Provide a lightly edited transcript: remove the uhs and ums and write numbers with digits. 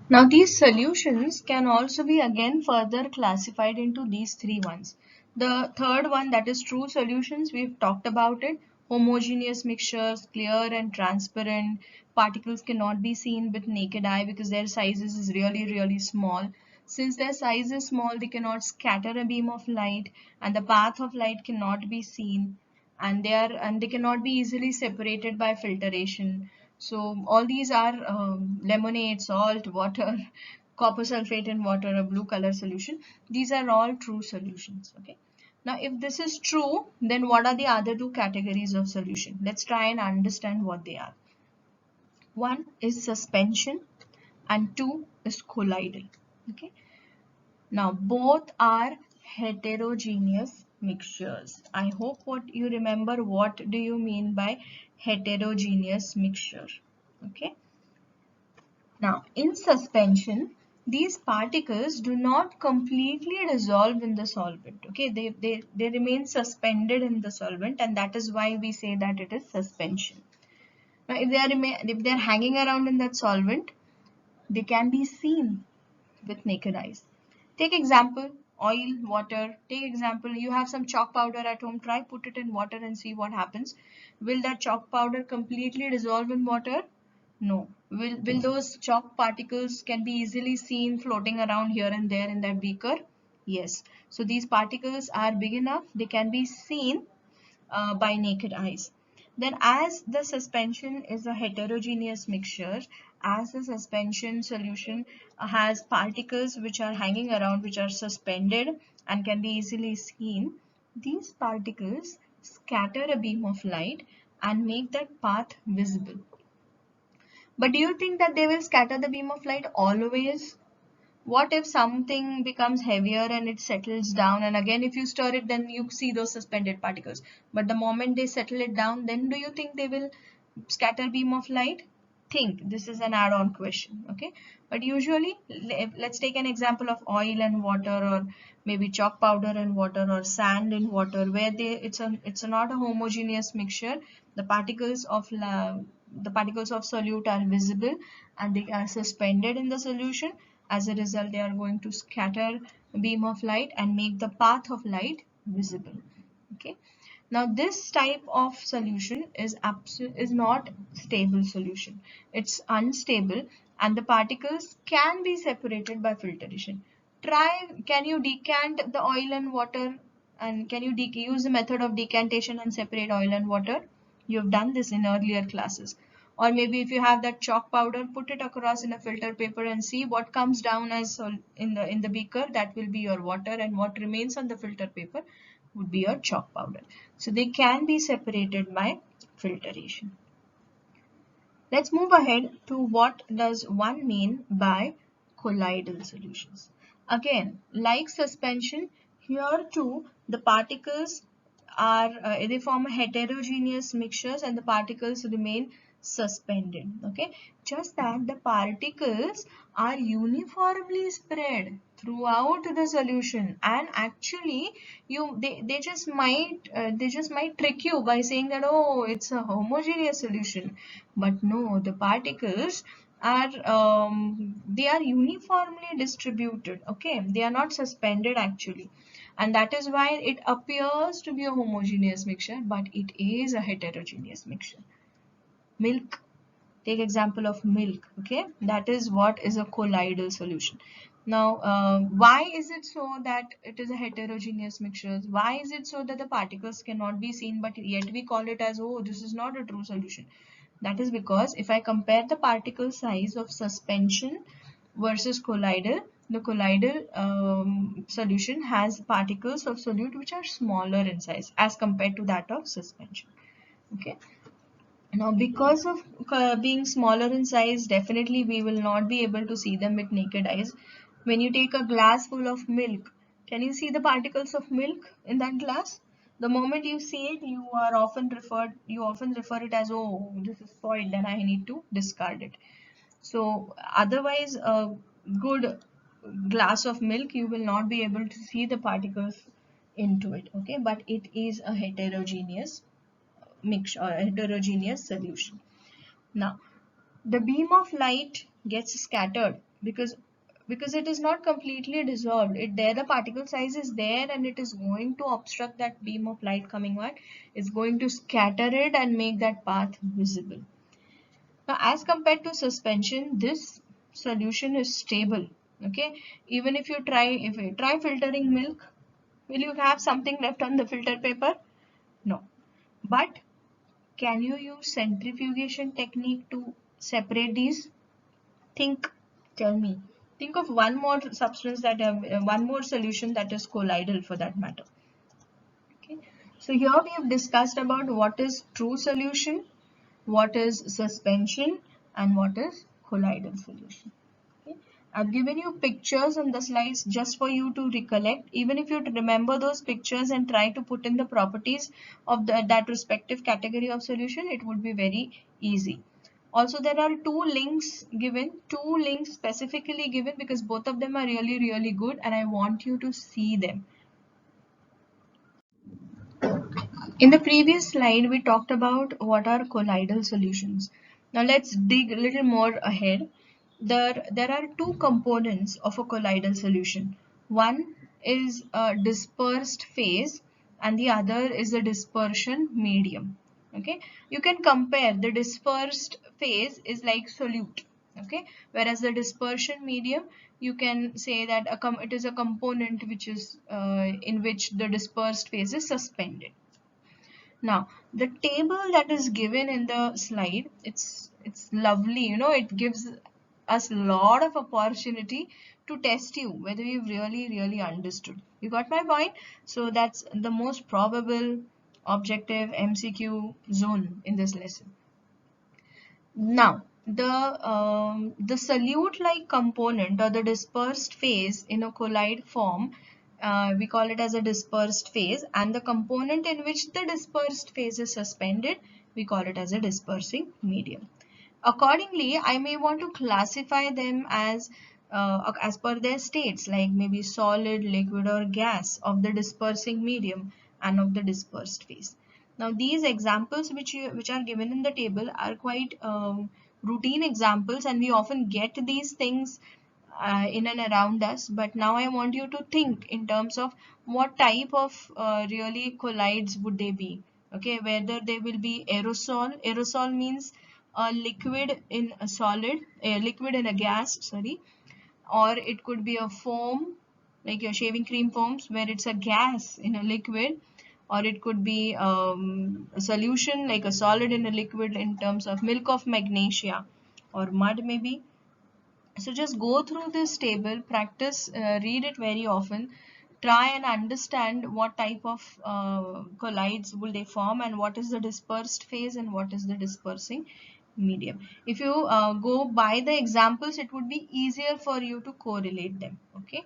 Now these solutions can also be again further classified into these three ones. The third one, that is true solutions, we've talked about it. Homogeneous mixtures, clear and transparent. Particles cannot be seen with naked eye because their sizes is really small. Since their size is small, they cannot scatter a beam of light, and the path of light cannot be seen, and they cannot be easily separated by filtration. So all these are lemonade, salt, water, copper sulfate in water, a blue color solution. These are all true solutions. Okay. Now, if this is true, then what are the other two categories of solution? Let's try and understand what they are. One is suspension and two is colloidal. Okay. Now, both are heterogeneous mixtures. I hope what you remember what do you mean by heterogeneous mixture. Okay. Now, in suspension, these particles do not completely dissolve in the solvent. Okay, they remain suspended in the solvent, and that is why we say that it is suspension. Now, if they are hanging around in that solvent, they can be seen with naked eyes. Take example, oil, water. Take example, you have some chalk powder at home. Try put it in water and see what happens. Will that chalk powder completely dissolve in water? No. Will those chalk particles can be easily seen floating around here and there in that beaker? Yes. So these particles are big enough, they can be seen by naked eyes. Then as the suspension is a heterogeneous mixture, as the suspension solution has particles which are hanging around, which are suspended and can be easily seen, these particles scatter a beam of light and make that path visible. But do you think that they will scatter the beam of light always? What if something becomes heavier and it settles down, and again if you stir it, then you see those suspended particles, but the moment they settle it down, then do you think they will scatter beam of light? Think, this is an add-on question. Okay, but usually let's take an example of oil and water, or maybe chalk powder and water, or sand in water, where it's not a homogeneous mixture. The particles of solute are visible and they are suspended in the solution. As a result, they are going to scatter a beam of light and make the path of light visible. Okay. Now this type of solution is not stable solution. It's unstable, and the particles can be separated by filtration. Can you decant the oil and water, and can you use the method of decantation and separate oil and water? You have done this in earlier classes. Or maybe if you have that chalk powder, put it across in a filter paper and see what comes down as in the beaker. That will be your water, and what remains on the filter paper would be your chalk powder. So they can be separated by filtration. Let's move ahead to what does one mean by colloidal solutions. Again, like suspension, here too the particles are they form a heterogeneous mixtures and the particles remain suspended. Okay, just that the particles are uniformly spread throughout the solution, and actually they just might trick you by saying that, oh, it's a homogeneous solution, but no, the particles are they are uniformly distributed. Okay, they are not suspended actually, and that is why it appears to be a homogeneous mixture, but it is a heterogeneous mixture. Milk, take example of milk. Okay, that is what is a colloidal solution. Now why is it so that it is a heterogeneous mixture? Why is it so that the particles cannot be seen, but yet we call it as, oh, this is not a true solution? That is because if I compare the particle size of suspension versus colloidal, the colloidal solution has particles of solute which are smaller in size as compared to that of suspension. Okay. Now, because of being smaller in size, definitely we will not be able to see them with naked eyes. When you take a glass full of milk, can you see the particles of milk in that glass? The moment you see it, you often refer it as, oh, this is spoiled and I need to discard it. So otherwise, a good glass of milk, you will not be able to see the particles into it. Okay, but it is a heterogeneous mixture or heterogeneous solution. Now, the beam of light gets scattered because it is not completely dissolved. The particle size is there, and it is going to obstruct that beam of light coming out. It's going to scatter it and make that path visible. Now, as compared to suspension, this solution is stable. Okay, even if you try filtering milk, will you have something left on the filter paper? No. But can you use centrifugation technique to separate these? Think, tell me. Think of one more substance that one more solution that is colloidal for that matter. Okay. So here we have discussed about what is true solution, what is suspension, and what is colloidal solution. Okay. I've given you pictures on the slides just for you to recollect. Even if you remember those pictures and try to put in the properties of that respective category of solution, it would be very easy. Also, there are two links specifically given because both of them are really good, and I want you to see them. In the previous slide, we talked about what are colloidal solutions. Now let's dig a little more ahead. There are two components of a colloidal solution. One is a dispersed phase and the other is a dispersion medium. Okay, you can compare the dispersed phase is like solute. Okay, whereas the dispersion medium, you can say that it is a component which is in which the dispersed phase is suspended. Now, the table that is given in the slide, it's lovely, it gives us a lot of opportunity to test you whether you've really understood. You got my point? So that's the most probable objective MCQ zone in this lesson. Now, the solute-like component or the dispersed phase in a colloid form, we call it as a dispersed phase, and the component in which the dispersed phase is suspended, we call it as a dispersing medium. Accordingly, I may want to classify them as per their states, like maybe solid, liquid, or gas of the dispersing medium and of the dispersed phase. Now, these examples which are given in the table are quite routine examples, and we often get these things in and around us. But now I want you to think in terms of what type of really collides would they be. Okay, whether they will be aerosol. Aerosol means a liquid in a solid, a liquid in a gas, sorry, or it could be a foam like your shaving cream foams where it's a gas in a liquid, or it could be a solution like a solid in a liquid in terms of milk of magnesia or mud maybe. So just go through this table, practice, read it very often, try and understand what type of collides will they form and what is the dispersed phase and what is the dispersing medium. If you go by the examples, it would be easier for you to correlate them. Okay.